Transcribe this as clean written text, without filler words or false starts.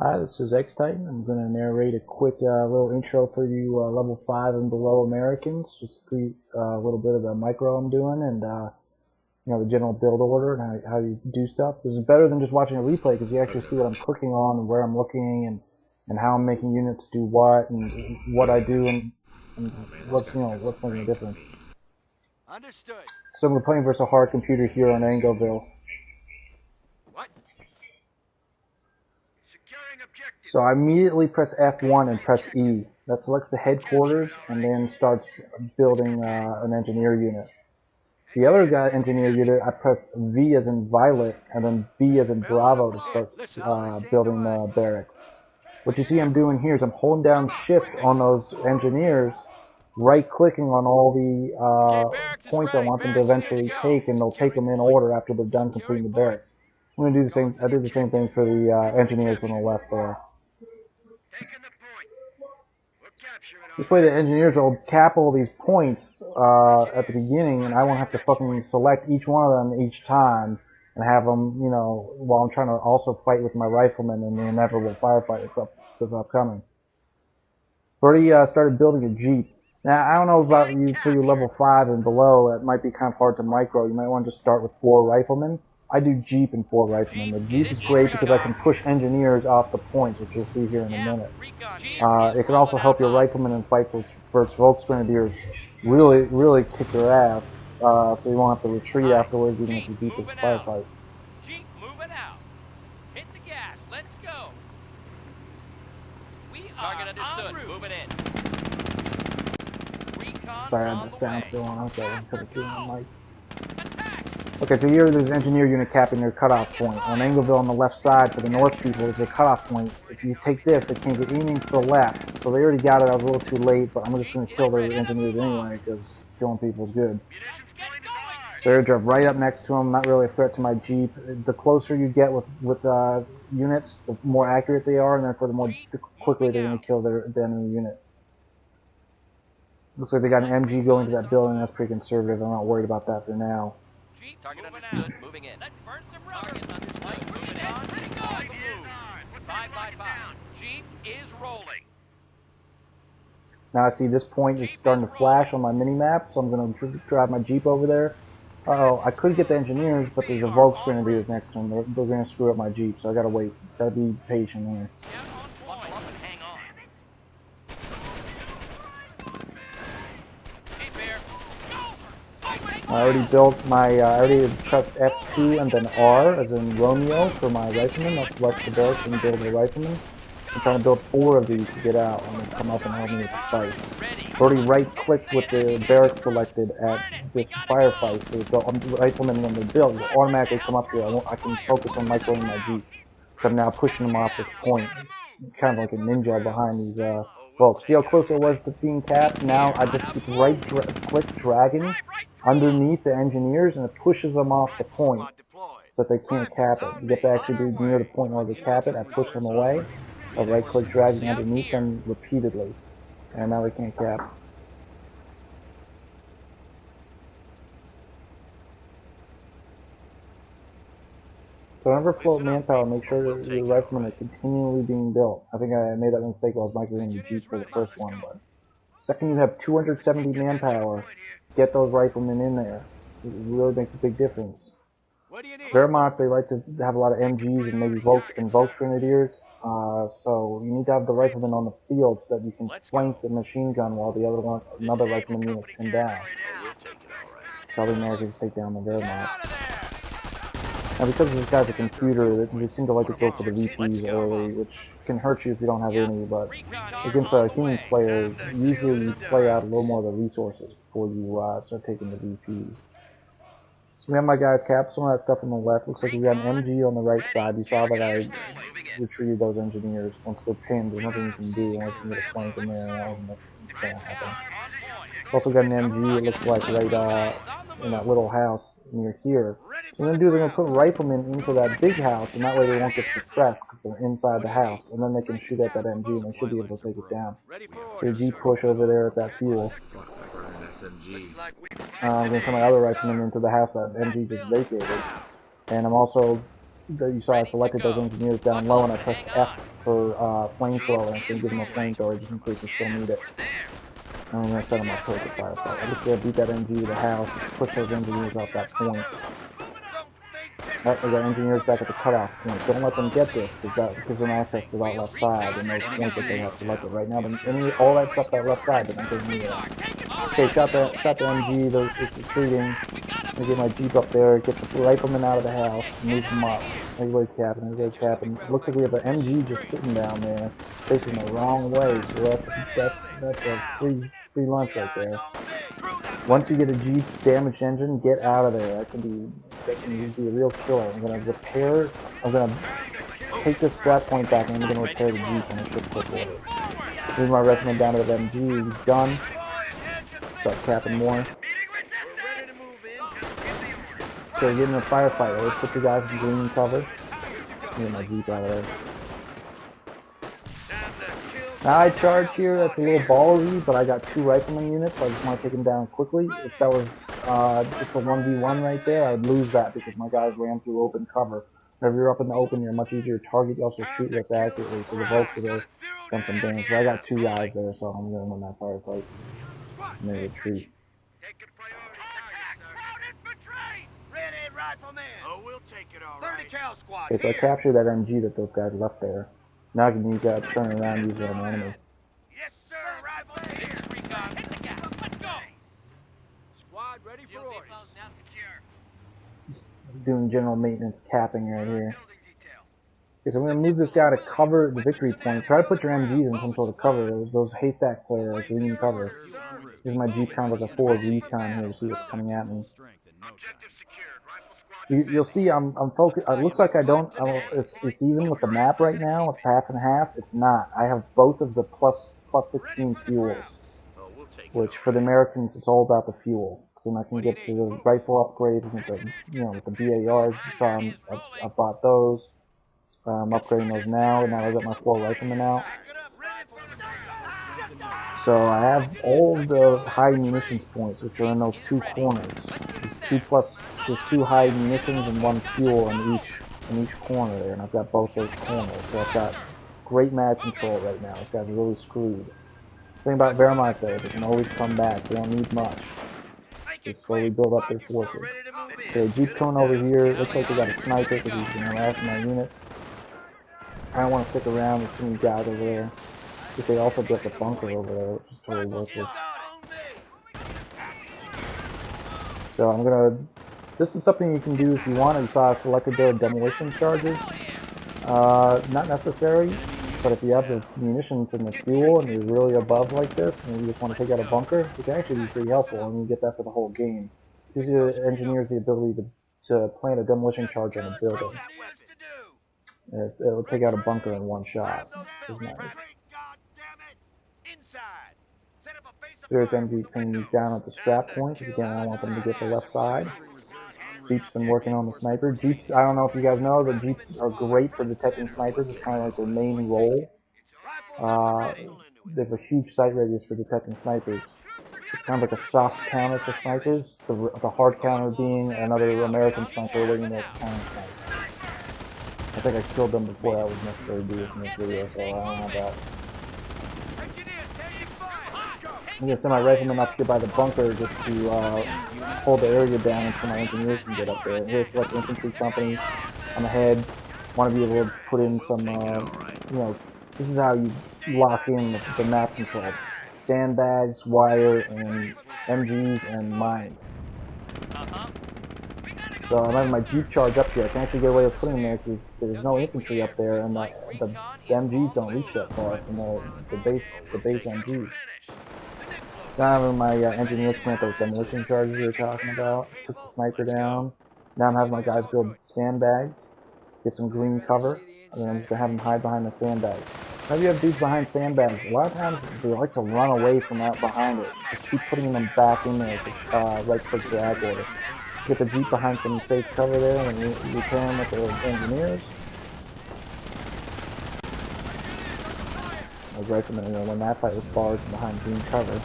Hi, this is X-Titan. I'm going to narrate a quick little intro for you level 5 and below Americans, just to see a little bit of the micro I'm doing and the general build order and how you do stuff. This is better than just watching a replay because you actually see what I'm clicking on and where I'm looking and how I'm making units do what and what I do and what's making a difference. Understood. So we're playing versus a hard computer here on Angleville. What? Securing objective. So I immediately press F1 and press E. That selects the headquarters and then starts building an engineer unit. The other guy, engineer unit, I press V as in Violet and then B as in Bravo to start building the barracks. What you see I'm doing here is I'm holding down Shift on those engineers, right-clicking on all the points I want them to eventually take, and they'll take them in order after they're done completing the barracks. I'm going to do the same. I did the same thing for the engineers on the left there. Taking the point. We'll capture it. This way the engineers will cap all these points at the beginning, and I won't have to fucking select each one of them each time and have them, while I'm trying to also fight with my riflemen in the inevitable firefight that's upcoming. Already started building a Jeep. Now, I don't know about you for your level 5 and below, it might be kind of hard to micro. You might want to just start with 4 riflemen. I do Jeep and 4 riflemen. The Jeep is great because I can push engineers off the points, which you'll see here in a minute. It can also help your riflemen in fights versus Volksgrenadiers really, really kick your ass, so you won't have to retreat afterwards even if you beat the firefight. Jeep moving out. Hit the gas. Let's go. We Target understood. Moving in. Recon Sorry, I on had the the sound way. still on. Okay, I'm putting it through my mic. Attack. Okay, so here there's an engineer unit capping their cutoff point. On Angleville on the left side for the north people is their cutoff point. If you take this, they can't get anything to the left. So they already got it. I was a little too late, but I'm just going to kill their engineers anyway because killing people is good. Munitions point is ours. So they drive right up next to them. Not really a threat to my Jeep. The closer you get with units, the more accurate they are, and therefore the more quickly they're going to kill the enemy unit. Looks like they got an MG going to that building. That's pretty conservative. I'm not worried about that for now. Jeep target understood. Moving in. Let's burn some rubber. Target understood. Moving in. Pretty good. Ideas ours. What's that rocket down? Jeep is rolling. Now I see this point is starting to flash on my mini-map, so I'm going to drive my Jeep over there. Uh-oh, I could get the engineers, but there's a Volksgrenadiers next to them. They're going to screw up my Jeep, so I got to wait. Got to be patient here. Down on point. Buckle up and hang on. Jeep here. Go. I already built my, I already pressed F2 and then R, as in Romeo, for my riflemen. I'll select the barracks and build the riflemen. I'm trying to build 4 of these to get out and then come up and help me with the fight. I've already right-clicked with the barracks selected at this firefight, so the riflemen, when they're built, will automatically come up here. I can focus on microing my Jeep. So I'm now pushing them off this point. It's kind of like a ninja behind these folks. See how close it was to being capped? Now I just keep right-click dragging underneath the engineers, and it pushes them off the point so that they can't cap it. You have to actually be near the point where they cap it. I push them away. I right-click dragging underneath them repeatedly, and now they can't cap. So whenever float manpower, make sure your riflemen are continually being built. I think I made that mistake while I was microing the Jeep for the first one, but the second you have 270 manpower, get those riflemen in there. It really makes a big difference. What do you need? Vermont, they like to have a lot of MGs and maybe Volksgrenadiers, so you need to have the riflemen on the field so that you can flank the machine gun while the another rifleman unit can down. So they manage to take down the Vermont. Now because this guy's a computer, they seem to like to go for the VPs early, which can hurt you if you don't have any, but against a human player, usually you play out a little more of the resources before you start taking the VPs. So we have my guys capped. Some of that stuff on the left. Looks like we got an MG on the right side. You saw that I retrieved those engineers. Once they're pinned, there's nothing you can do unless you get a flank in there. That won't happen. Also got an MG, it looks like, right in that little house near here. What they're going to do is they're going to put riflemen into that big house, and that way they won't get suppressed because they're inside the house. And then they can shoot at that MG, and they should be able to take it down. So G push over there at that fuel. I'm going to send my other riflemen into the house that MG just vacated. And I'm also you saw I selected those engineers down low, and I pressed F for flamethrower, and it's going to give them a flamethrower just in case they still need it. And I'm going to set them up towards the firefight. I'm just going to beat that MG to the house, push those engineers off that point. Alright, we got engineers back at the cutoff point. Don't let them get this, because that gives them access to that left side and those points that they have selected. Right now, all that stuff that left side, they're not getting any of that. Okay, shot the MG, it's retreating. I get my Jeep up there, get the riflemen out of the house, move them up. Everybody's capping. It looks like we have an MG just sitting down there, facing the wrong way, so that's a free lunch right there. Once you get a Jeep's damaged engine, get out of there. That can be a real killer. I'm gonna take this strat point back and I'm gonna repair the Jeep and it should quick order. Move my rifleman down to the MG, he's done. Start capping more. Okay, get in a firefight. Let's put you guys in green cover. Get my Jeep out of there. Now I charge here, that's a little ballsy, but I got 2 rifleman units, so I just want to take them down quickly. If that was just a 1v1 right there, I would lose that because my guys ran through open cover. Whenever you're up in the open, you're a much easier target. You also shoot less accurately, so the Volks would have done some damage. But I got 2 guys there, so I'm going to win that firefight. I'm going to retreat. Okay, so I captured that MG that those guys left there. Now I can use that, turn around, and use it on the enemy. Yes, sir. Rifle here. Recon. Hit the gas. Let's go. Squad ready for orders. Now secure. Just doing general maintenance capping right here. Okay, so I'm going to move this guy to cover the victory point. Try to put your MGs in some sort of cover. Those haystacks are green cover. Here's my Jeep count as a 4 recon here to see what's coming at me. Objective secured. Rifle squad. You'll see I'm focused. It looks like it's even with the map right now. It's half and half. It's not. I have both of the plus 16 fuels, which for the Americans it's all about the fuel. So then I can get to the rifle upgrades and with the BARs. So I bought those. I'm upgrading those now. Now I got my 4 riflemen out. So I have all the high munitions points, which are in those 2 corners. There's 2 high munitions and 1 fuel in each corner there, and I've got both those corners. So I've got great mag control right now. This guy's really screwed. The thing about Wehrmacht though is it can always come back. They don't need much. They slowly build up their forces. Okay, Jeep coming over here. Looks like they got a sniper because he's been harassing my units. I don't want to stick around with too many guys over there. But they also built a bunker over there, which is totally worthless. So this is something you can do if you want. You saw I selected their demolition charges. Not necessary, but if you have the munitions and the fuel and you're really above like this and you just want to take out a bunker, it can actually be pretty helpful, and you get that for the whole game. It gives your engineers the ability to plant a demolition charge on a building. It'll take out a bunker in 1 shot, which is nice. There's MGs pinning these down at the strap point, because again, I want them to get the left side. Jeep's been working on the sniper. Jeeps, I don't know if you guys know, but Jeeps are great for detecting snipers. It's kind of like their main role. They have a huge sight radius for detecting snipers. It's kind of like a soft counter for snipers, the hard counter being another American sniper waiting to counter sniper. I think I killed them before that was necessary to do this in this video, so I don't know that. I'm going to send my riflemen up here by the bunker just to hold the area down until my engineers can get up there. And here's like infantry company. I'm ahead. Want to be able to put in some, this is how you lock in the map control. Sandbags, wire, and MGs, and mines. So I'm having my Jeep charge up here. I can actually get away with putting them there because there's no infantry up there, and the MGs don't reach that far from the base MGs. So I'm having my engineers plant those demolition charges we were talking about. Took the sniper down. Now I'm having my guys build sandbags, get some green cover, and then I'm just going to have them hide behind the sandbags. Whenever you have dudes behind sandbags, a lot of times they like to run away from out behind it. Just keep putting them back in there to right-click drag order. Get the Jeep behind some safe cover there and repair them with the engineers. Those riflemen, when that fight was bars behind green cover.